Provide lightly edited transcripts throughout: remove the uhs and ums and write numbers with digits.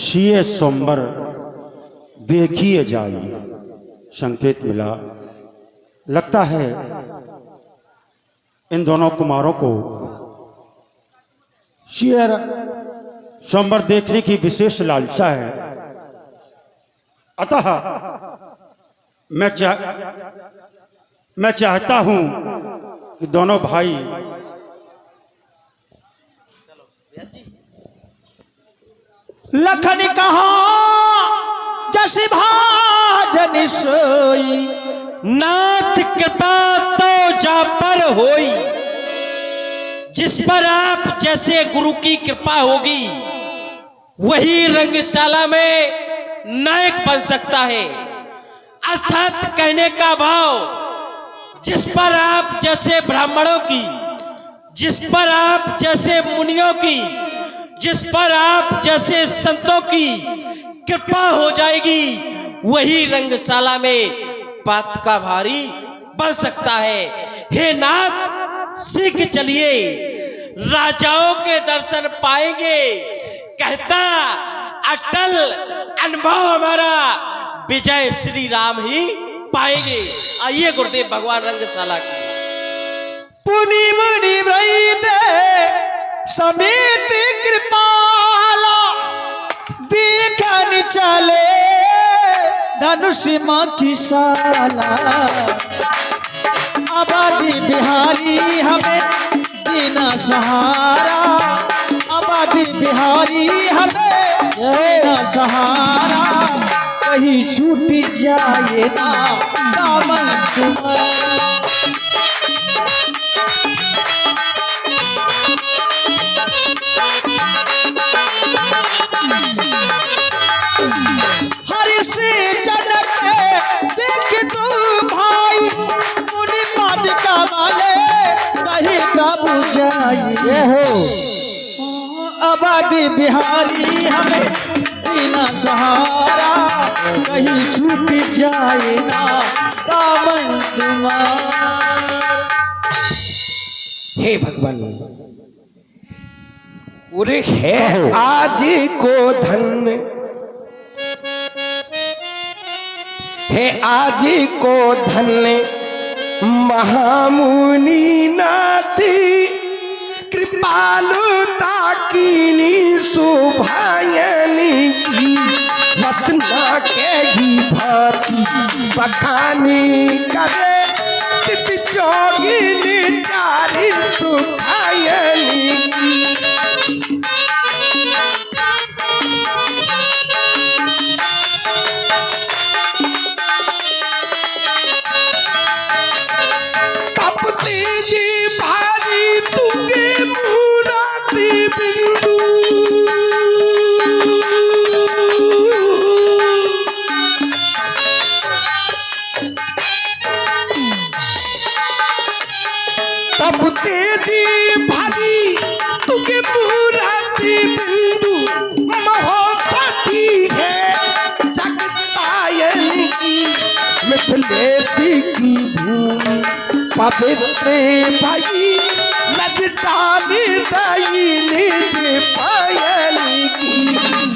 शिये सोमबर देखिए जाइए, संकेत मिला। लगता है इन दोनों कुमारों को शिये सोमबर देखने की विशेष लालसा है। अतः मैं चाहता हूं कि दोनों भाई लखन कहा जस भाजन सोई, नाथ कृपा तो जा पर होई। जिस पर आप जैसे गुरु की कृपा होगी वही रंगशाला में नायक बन सकता है। अर्थात कहने का भाव, जिस पर आप जैसे ब्राह्मणों की, जिस पर आप जैसे मुनियों की, जिस पर आप जैसे संतों की कृपा हो जाएगी वही रंगशाला में बात का भारी बन सकता है। हे नाथ, सीख चलिए, राजाओं के दर्शन पाएंगे। कहता अटल अनुभव हमारा, विजय श्री राम ही पाएंगे। आइए गुरुदेव भगवान रंगशाला की। पुनि मुनि वैद्य समेत कृपाला, देखन चले धनुष की शाला। आबादी बिहारी हमें बिना सहारा, आबादी बिहारी हमें बिना सहारा। कहीं छूट जाए ना दामन तुम्हारा। हरि से जनक देख तू भाई, मुनि पद का माले कहीं का बुझाई हो। आबादी बिहारी हमें बिना सहारा, कहीं छूट जाए ना दामन तुम्हारा। हे भगवान, पूरे है आज को धन्य, है आज को धन्य महामुनि नाथी। कृपालुता कीनी शोभायनी की, वसना के ही भांति बखानी करे। तित चौगिनी चारी सुखायनी की। पवित्र भाई लजटानी दई निज पायली की,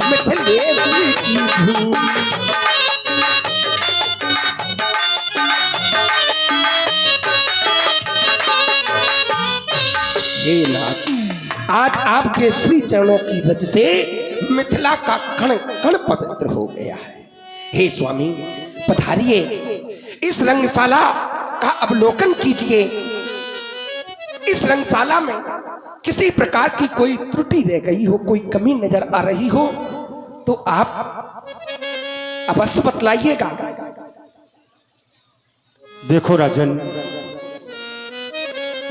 मिथिलेश की भूमि। हे नाथ, आज आपके श्री चरणों की रज से मिथिला का कण कण पवित्र हो गया है। हे स्वामी, पधारिए, इस रंगशाला का अवलोकन कीजिए। इस रंगशाला में किसी प्रकार की कोई त्रुटि रह गई हो, कोई कमी नजर आ रही हो तो आप अवश्य बतलाइएगा। देखो राजन,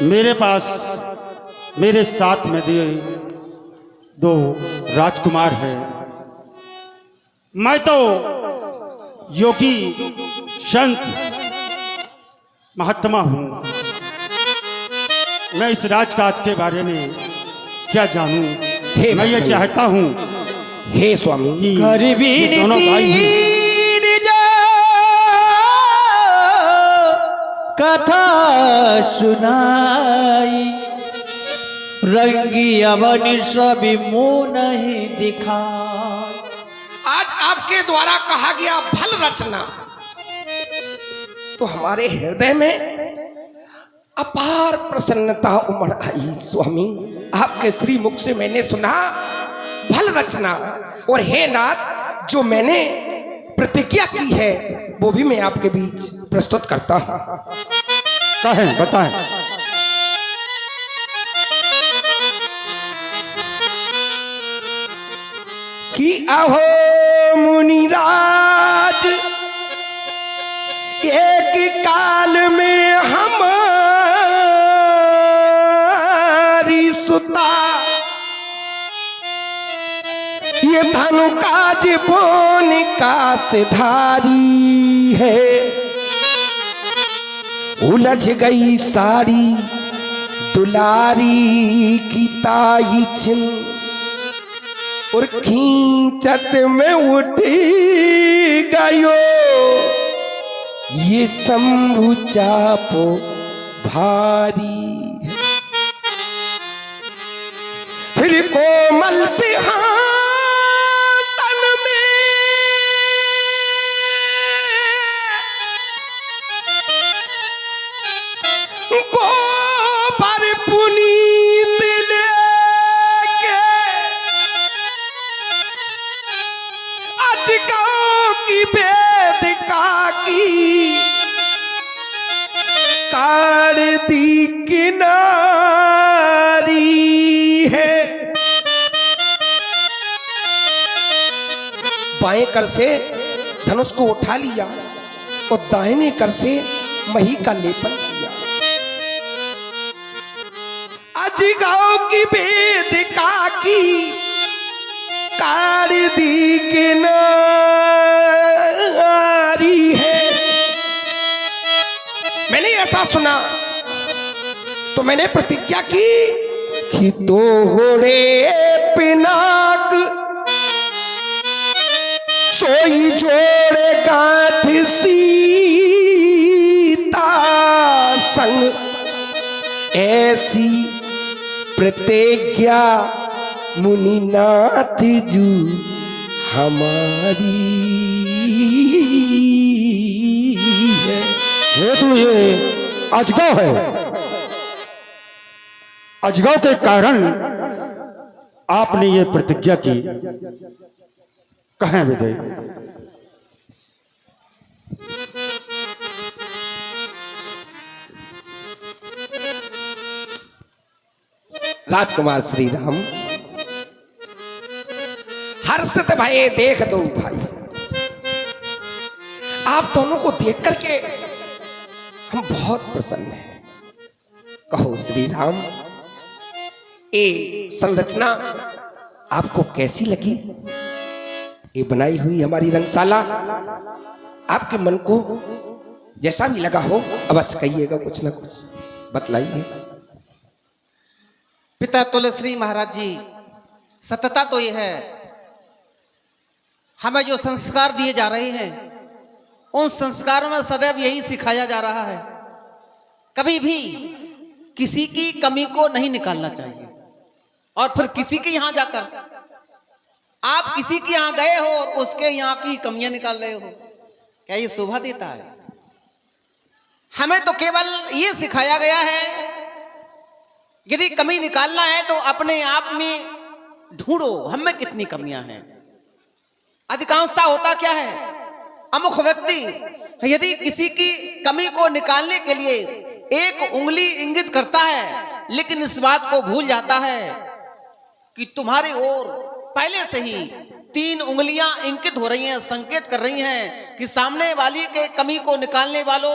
मेरे पास मेरे साथ में दो राजकुमार हैं। मैं तो योगी संत महात्मा हूं। मैं इस राजकाज के बारे में क्या जानूं। मैं ये चाहता हूं, हे स्वामी, कि दोनों भाई कथा सुनाई, रंगी अवन सभी मुंह नहीं दिखाई। आपके द्वारा कहा गया भल रचना, तो हमारे हृदय में अपार प्रसन्नता उमड़ आई। स्वामी, आपके श्री मुख से मैंने सुना भल रचना, और हे नाथ, जो मैंने प्रतिज्ञा की है वो भी मैं आपके बीच प्रस्तुत करता हूं। कहें, बताएं। कि अहो मुनिराज, एक काल में हमारी सुता, ये धनु काज बोन का सिधारी है, उलझ गई सारी दुलारी की ताई छिन, और खींचत में उठी गयो ये शंभु चापो भारी। फिर कोमल सिंहासन में गोबर पुनीत लेके अजगाओं की वेदिका की कार दी किनारी है। बाएं कर से धनुष को उठा लिया और दाहिने कर से मही का लेपन किया। अजगाओं की वेदिका की कार दी किनारी है। मैंने ऐसा सुना तो मैंने प्रतिज्ञा की कि दोहरे पिनाक सोई जोड़े गांठ सीता संग, ऐसी प्रतिज्ञा मुनिनाथ जू हमारी है। ये तो ये अजगव है, अजगव के कारण आपने ये प्रतिज्ञा की। कहें विदय। राजकुमार श्री राम, हर्षित भाई देख दो भाई, आप दोनों को देख करके हम बहुत प्रसन्न हैं। कहो श्री राम, ये संरचना आपको कैसी लगी? ये बनाई हुई हमारी रंगशाला आपके मन को जैसा भी लगा हो अवश्य कहिएगा, कुछ ना कुछ बतलाइए। पिता तुलसी महाराज जी, सत्यता तो यह है, हमें जो संस्कार दिए जा रहे हैं उन संस्कारों में सदैव यही सिखाया जा रहा है, कभी भी किसी की कमी को नहीं निकालना चाहिए। और फिर किसी के यहां जाकर आप किसी के यहां गए हो और उसके यहां की कमियां निकाल रहे हो, क्या ये शोभा देता है? हमें तो केवल ये सिखाया गया है, यदि कमी निकालना है तो अपने आप में ढूंढो हम में कितनी कमियां हैं। अधिकांशता होता क्या है, अमुख व्यक्ति यदि किसी की कमी को निकालने के लिए एक उंगली इंगित करता है, लेकिन इस बात को भूल जाता है कि तुम्हारी ओर पहले से ही 3 उंगलियां इंकित हो रही हैं, संकेत कर रही हैं कि सामने वाली के कमी को निकालने वालों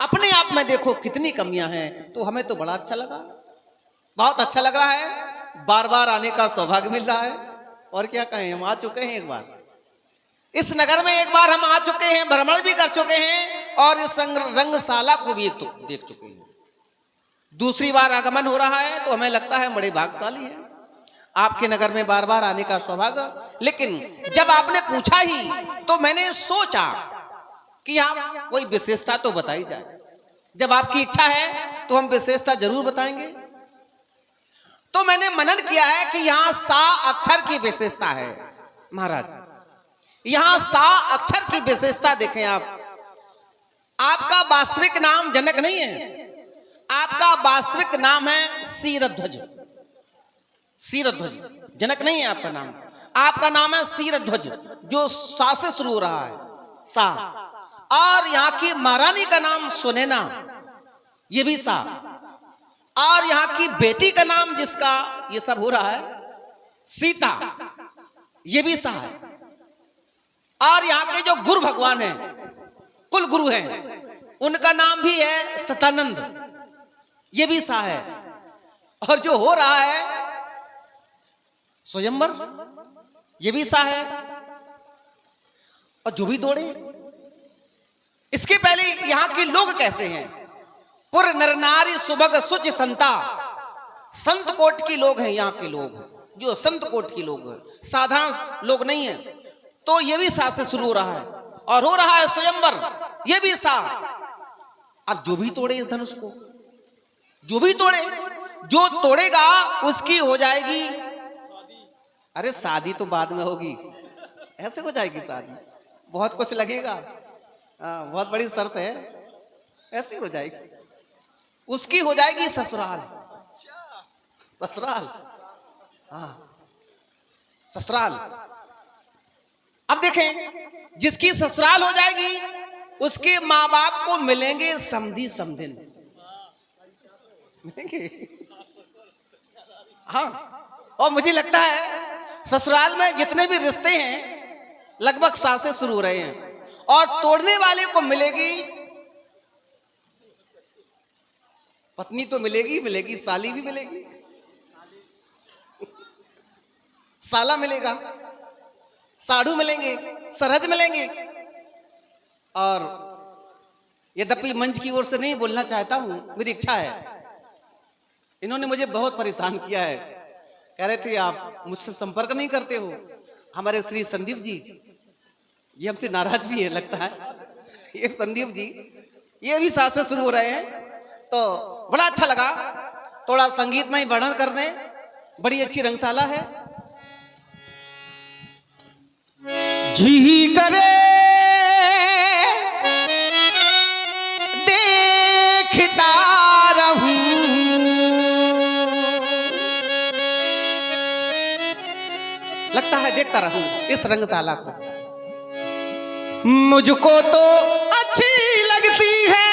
अपने आप में देखो कितनी कमियां हैं। तो हमें तो बड़ा अच्छा लगा, बहुत अच्छा लग रहा है, बार बार आने का सौभाग्य मिल रहा है। और क्या कहें, हम आ चुके हैं एक बार इस नगर में, एक बार हम आ चुके हैं, भ्रमण भी कर चुके हैं और इस रंगशाला को भी तो देख चुके हैं। दूसरी बार आगमन हो रहा है तो हमें लगता है बड़े भाग्यशाली है आपके नगर में बार बार आने का सौभाग्य। लेकिन जब आपने पूछा ही तो मैंने सोचा कि आप कोई विशेषता तो बताई जाए। जब आपकी इच्छा है तो हम विशेषता जरूर बताएंगे। तो मैंने मनन किया है कि यहां सा अक्षर की विशेषता है महाराज। यहां सा अक्षर की विशेषता देखें आप। आपका वास्तविक नाम जनक नहीं है, आपका वास्तविक नाम है शीरध्वज। शीरध्वज, जनक नहीं है आपका नाम, आपका नाम है शीरध्वज, जो सा से शुरू हो रहा है, सा। और यहाँ की महारानी का नाम सुनैना, ये भी सा। और यहाँ की बेटी का नाम जिसका ये सब हो रहा है, सीता, ये भी सा है। और यहाँ के जो गुरु भगवान हैं, कुल गुरु हैं, उनका नाम भी है सतानंद, ये भी सा है। और जो हो रहा है स्वयंवर, ये भी सा है। और जो भी दौड़े, इसके पहले यहां के लोग कैसे हैं? पुर नर नारी सुभग सुच संता, संत कोट की लोग हैं यहाँ के लोग, जो संत कोट की लोग हैं, साधारण लोग नहीं है। तो ये भी सा से शुरू हो रहा है। और हो रहा है स्वयंवर, ये भी सा। अब जो भी तोड़े इस धनुष को, जो भी तोड़े, जो तोड़ेगा उसकी हो जाएगी, अरे शादी तो बाद में होगी, ऐसे हो जाएगी शादी, बहुत कुछ लगेगा, बहुत बड़ी शर्त है, ऐसी हो जाएगी। उसकी हो जाएगी ससुराल, ससुराल, हाँ ससुराल। अब देखें, जिसकी ससुराल हो जाएगी उसके माँ बाप को मिलेंगे समधी समधिन, मिलेंगे, हाँ। और मुझे लगता है ससुराल में जितने भी रिश्ते हैं लगभग सा से शुरू हो रहे हैं। और तोड़ने वाले को मिलेगी पत्नी, तो मिलेगी मिलेगी, साली भी मिलेगी, साला मिलेगा, साधु मिलेंगे, सरहद मिलेंगे। और यद्यपि मंच की ओर से नहीं बोलना चाहता हूं, मेरी इच्छा है, इन्होंने मुझे बहुत परेशान किया है, कह रहे थे आप मुझसे संपर्क नहीं करते हो। हमारे श्री संदीप जी, ये हमसे नाराज भी है लगता है, ये संदीप जी, ये भी साथ से शुरू हो रहे हैं। तो बड़ा अच्छा लगा, थोड़ा संगीत में ही वर्णन कर दें, बड़ी अच्छी रंगशाला है। जी करे देखता रहूं, लगता है देखता रहूं इस रंगशाला को। मुझको तो अच्छी लगती है,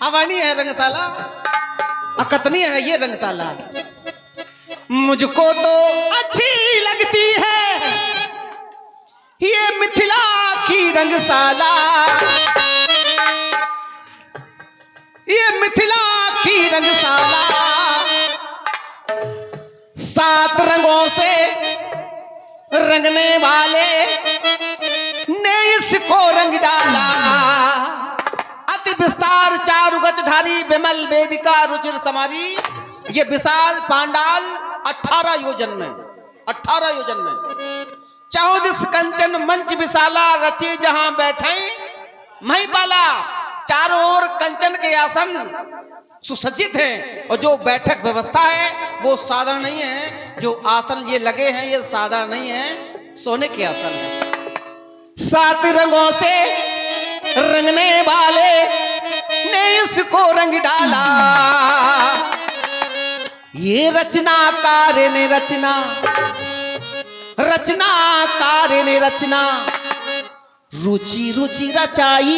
अवानी है रंगशाला, अकतनी है ये रंगशाला। मुझको तो अच्छी लगती है ये मिथिला की रंगशाला, ये मिथिला की रंगशाला। 7 रंगों से रंगने वाले ने इसको रंग डाला। अति विस्तार चारु गज ढारी विमल वेदिका रुचिर समारी, ये विशाल पांडाल 18 योजन में, 18 योजन में 14 कंचन मंच विशाला, रचे जहां बैठे महिपाला। चारों ओर कंचन के आसन सुसज्जित हैं, और जो बैठक व्यवस्था है वो साधारण नहीं है, जो आसन ये लगे हैं ये साधारण नहीं है, सोने के आसन है। 7 रंगों से रंगने वाले ने इसको रंग डाला। ये रचनाकार ने रचना, रचनाकार ने रचना, रुचि रुचि रचाई,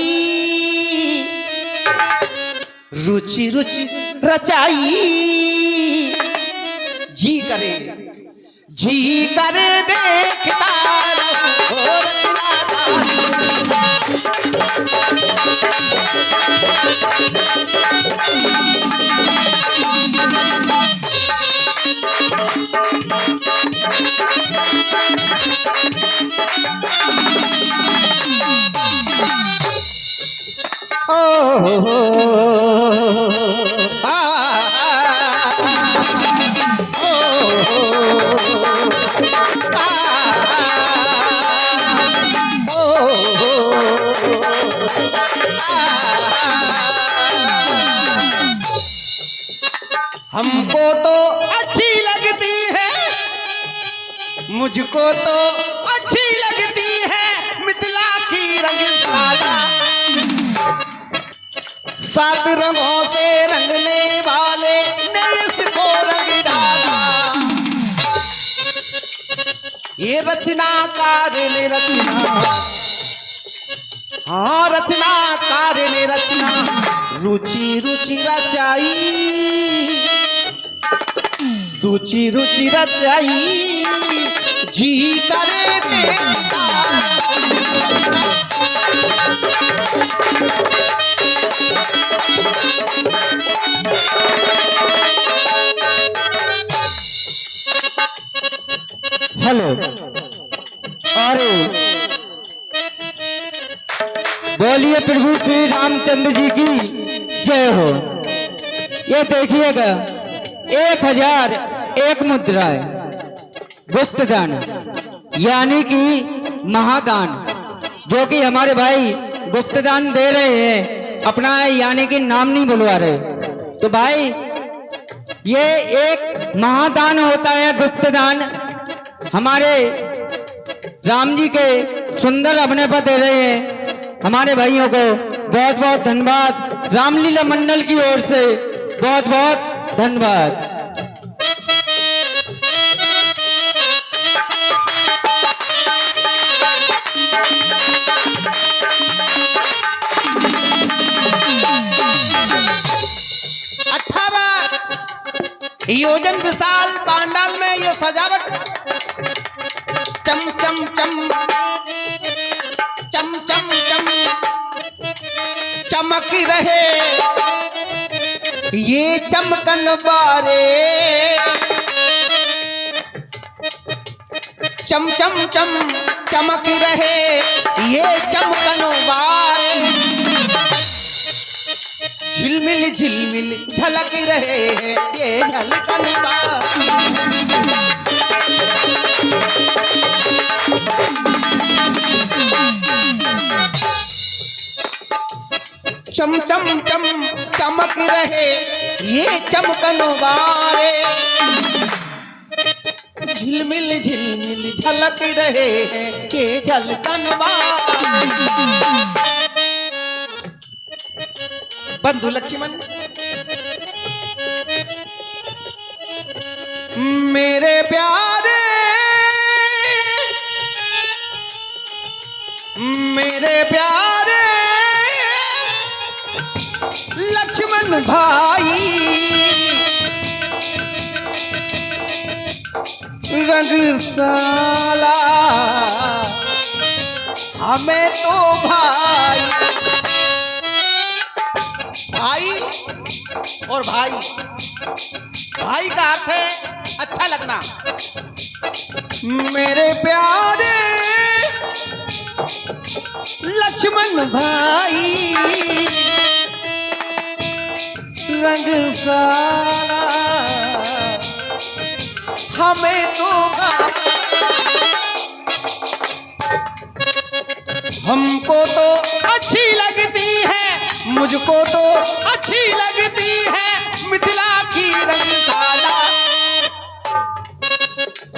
रुचि रुचि रचाई। जी करे, जी करे देखता रहो मुझको तो अच्छी लगती है मिथिला की रंगशाला, सात रंगों से रंगने वाले ने इसको रंग डाला। ये रचनाकार ने रचना, हाँ रचनाकार ने रचना रुचि रुचि रचाई, रुचि रुचि रचाई जी करे देखता। हेलो, अरे बोलिए प्रभु श्री रामचंद्र जी की जय हो। ये देखिएगा 1001 मुद्राएं गुप्त दान यानी कि महादान, जो कि हमारे भाई गुप्त दान दे रहे हैं, अपना यानी कि नाम नहीं बुलवा रहे। तो भाई ये एक महादान होता है, गुप्त दान। हमारे राम जी के सुंदर अपने पर दे रहे हैं। हमारे भाइयों को बहुत बहुत धन्यवाद, रामलीला मंडल की ओर से बहुत बहुत धन्यवाद। योजन विशाल पांडाल में ये सजावट चम चम चम चम चम चम चमक रहे, ये चमकन बारे चम चम चम चमक रहे, ये चमकन बारे झिलमिल झिलमिल झलक रहे हैं, ये झलकन बारे चम चम चम चमक रहे, ये चमकन बारे झिलमिल झिलमिल झलक रहे हैं, ये झलकन बारे। बंधु लक्ष्मण मेरे प्यारे, मेरे प्यारे लक्ष्मण भाई, रंगशाला हमें तो भाई, भाई और भाई, भाई का अर्थ है अच्छा लगना। मेरे प्यारे लक्ष्मण भाई, रंगशाला हमें तो हमको तो अच्छी लगती है, मुझको तो अच्छी लगती है मिथिला की रंगशाला,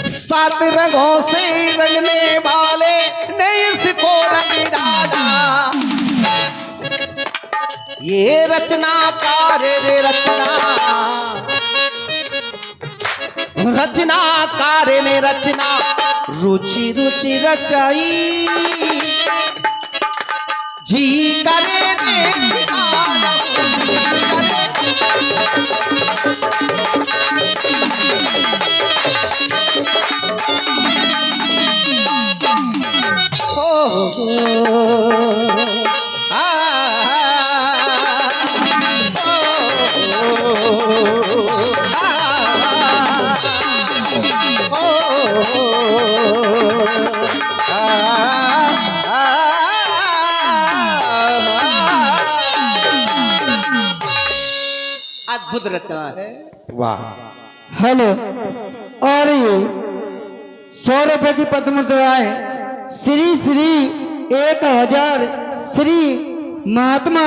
सात रंगों से रंगने वाले ने इसको रंग डाला। ये रचनाकार रे रचना, रचनाकार ने रचना रुचि रुचि रचाई जी करे देखता। अद्भुत रचना है, वाह। हेलो, और ये 100 रुपए की पद्ममुद्राएं श्री श्री 1000 श्री महात्मा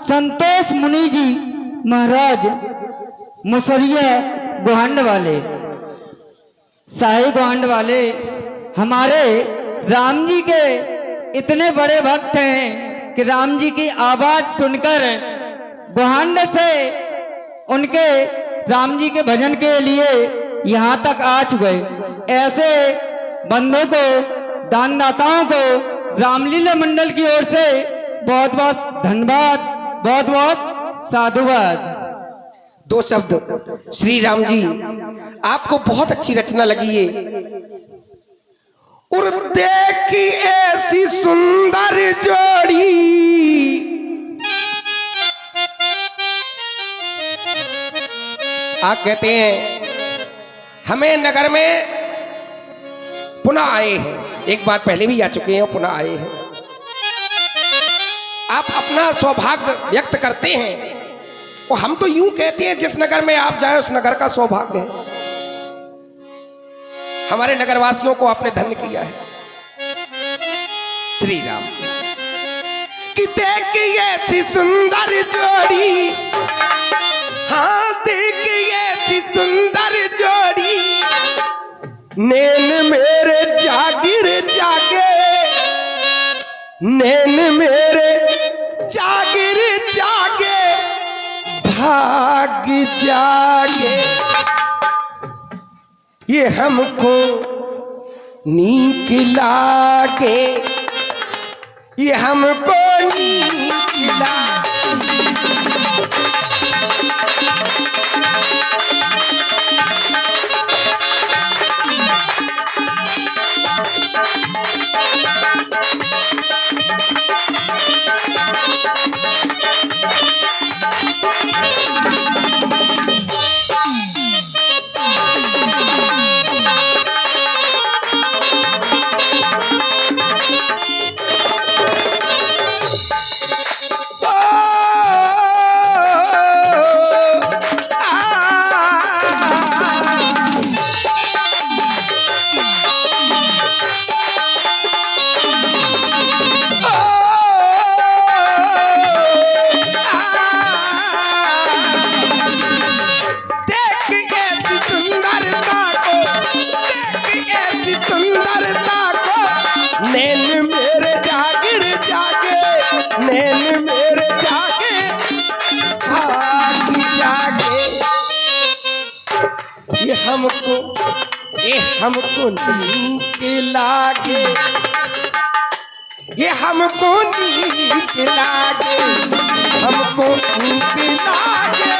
संतोष मुनि जी महाराज मुसरिया गोहंड वाले, शाही गोंड वाले हमारे राम जी के इतने बड़े भक्त हैं कि राम जी की आवाज सुनकर गोहांड से उनके राम जी के भजन के लिए यहाँ तक आ चुके। ऐसे बंधुओं को, दानदाताओं को रामलीला मंडल की ओर से बहुत बहुत धन्यवाद, बहुत बहुत साधुवाद। दो शब्द श्री राम जी, आपको बहुत अच्छी रचना लगी है। और देखी ऐसी सुंदर जोड़ी, आप कहते हैं हमें नगर में पुनः आए हैं, एक बार पहले भी आ चुके हैं और पुनः आए हैं। आप अपना सौभाग्य व्यक्त करते हैं और हम तो यूं कहते हैं जिस नगर में आप जाए उस नगर का सौभाग्य है। हमारे नगरवासियों को आपने धन्य किया है। श्री राम कि देखिए ऐसी सुंदर जोड़ी, हाँ देखिए ऐसी सुंदर जोड़ी, नैन मेरे जागिर जागे, नैन मेरे जागिर जागे, भाग जागे, ये हमको नीक लागे, ये हमको नीक लागे। हमको नीक लागे, ये हमको नीक लागे, हमको नीक लागे।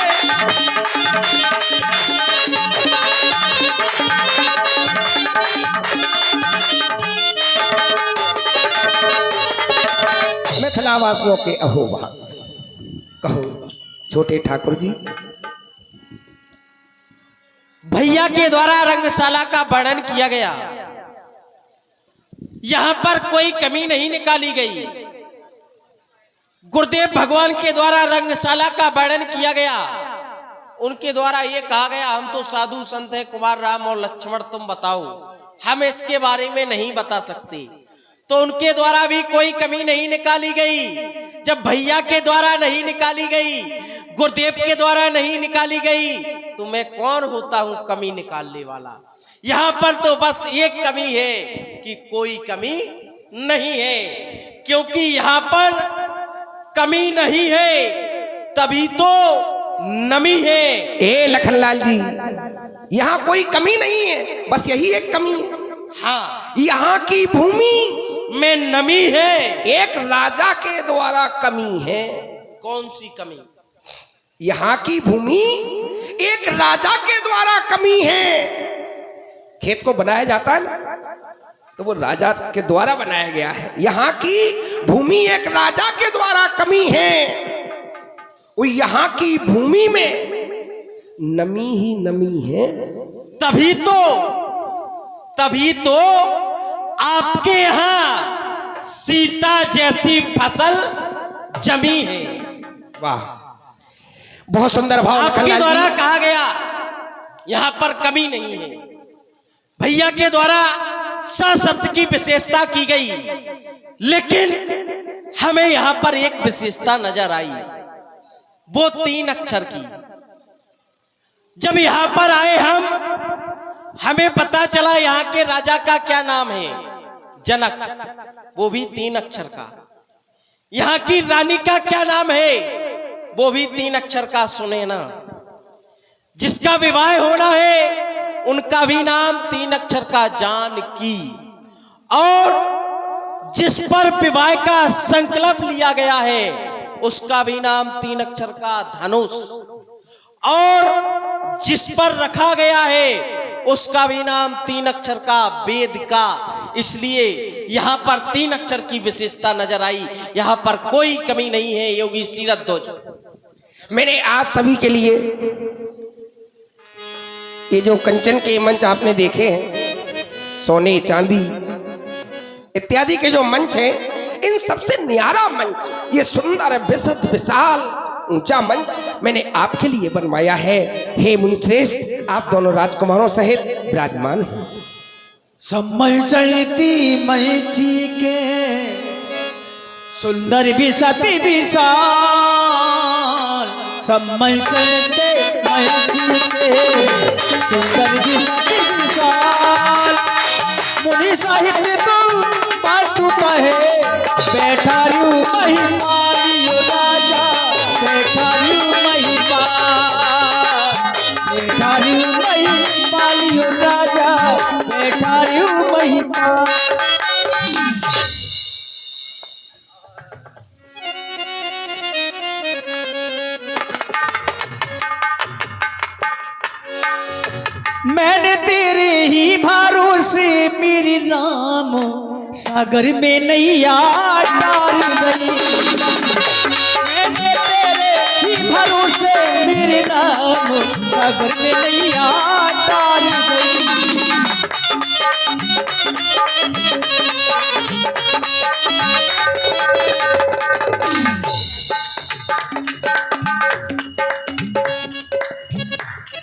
मिथिलावासियों के अहोभाग कहो छोटे ठाकुर जी। भैया के द्वारा रंगशाला का वर्णन किया गया, यहां पर कोई कमी नहीं निकाली गई। गुरुदेव भगवान के द्वारा रंगशाला का वर्णन किया गया, उनके द्वारा ये कहा गया हम तो साधु संत हैं, कुमार राम और लक्ष्मण तुम बताओ, हम इसके बारे में नहीं बता सकते। तो उनके द्वारा भी कोई कमी नहीं निकाली गई। जब भैया के द्वारा नहीं निकाली गई, गुरुदेव के द्वारा नहीं निकाली गई, तो मैं कौन होता हूं कमी निकालने वाला। यहां पर तो बस एक कमी है कि कोई कमी नहीं है, क्योंकि यहां पर कमी नहीं है तभी तो नमी है। ए लखनलाल जी, यहाँ कोई कमी नहीं है, बस यही एक कमी है। हाँ, यहाँ की भूमि में नमी है। एक राजा के द्वारा कमी है। कौन सी कमी? यहाँ की भूमि एक राजा के द्वारा कमी है। खेत को बनाया जाता है ना, तो वो राजा के द्वारा बनाया गया है। यहाँ की भूमि एक राजा के द्वारा कमी है। वो यहाँ की भूमि में नमी ही नमी है। तभी तो आपके यहाँ सीता जैसी फसल जमी है। वाह, बहुत सुंदर भाव आपके द्वारा कहा गया यहाँ पर कमी नहीं है। भैया के द्वारा स शब्द की विशेषता की गई, लेकिन हमें यहाँ पर एक विशेषता नजर आई, वो 3 अक्षर की। जब यहाँ पर आए हमें पता चला यहाँ के राजा का क्या नाम है, जनक, वो भी 3 अक्षर का। यहाँ की रानी का क्या नाम है, वो भी 3 अक्षर का, सुनैना। जिसका विवाह होना है उनका भी नाम 3 अक्षर का, जानकी। और जिस पर विवाह का संकल्प लिया गया है उसका भी नाम 3 अक्षर का, धनुष। और जिस पर रखा गया है उसका भी नाम 3 अक्षर का, वेदिका। इसलिए यहाँ पर 3 अक्षर की विशेषता नजर आई, यहाँ पर कोई कमी नहीं है। योगी सीरत ध्वज, मैंने आप सभी के लिए ये जो कंचन के मंच आपने देखे हैं, सोने चांदी इत्यादि के जो मंच हैं, इन सबसे न्यारा मंच, ये सुंदर विशद विशाल ऊंचा मंच मैंने आपके लिए बनवाया है। हे मुनिश्रेष्ठ, आप दोनों राजकुमारों सहित विराजमान हो। सम्मल चलती मैची के सुंदर विसति विशाल, सम्मल चलते मैची के सुंदर विसति विशाल। मुनि साहित्य तो बात कहे, बैठा रू महिमालियो राजा, बैठा रू महिपाल, बैठा रू महिमालियो राजा, बैठा रू महिपाल। मैंने तेरे ही भरोसे मेरी राम सागर में नैया डाल गई, मैंने तेरे ही भरोसे मेरे राम सागर में नैया डाल गई।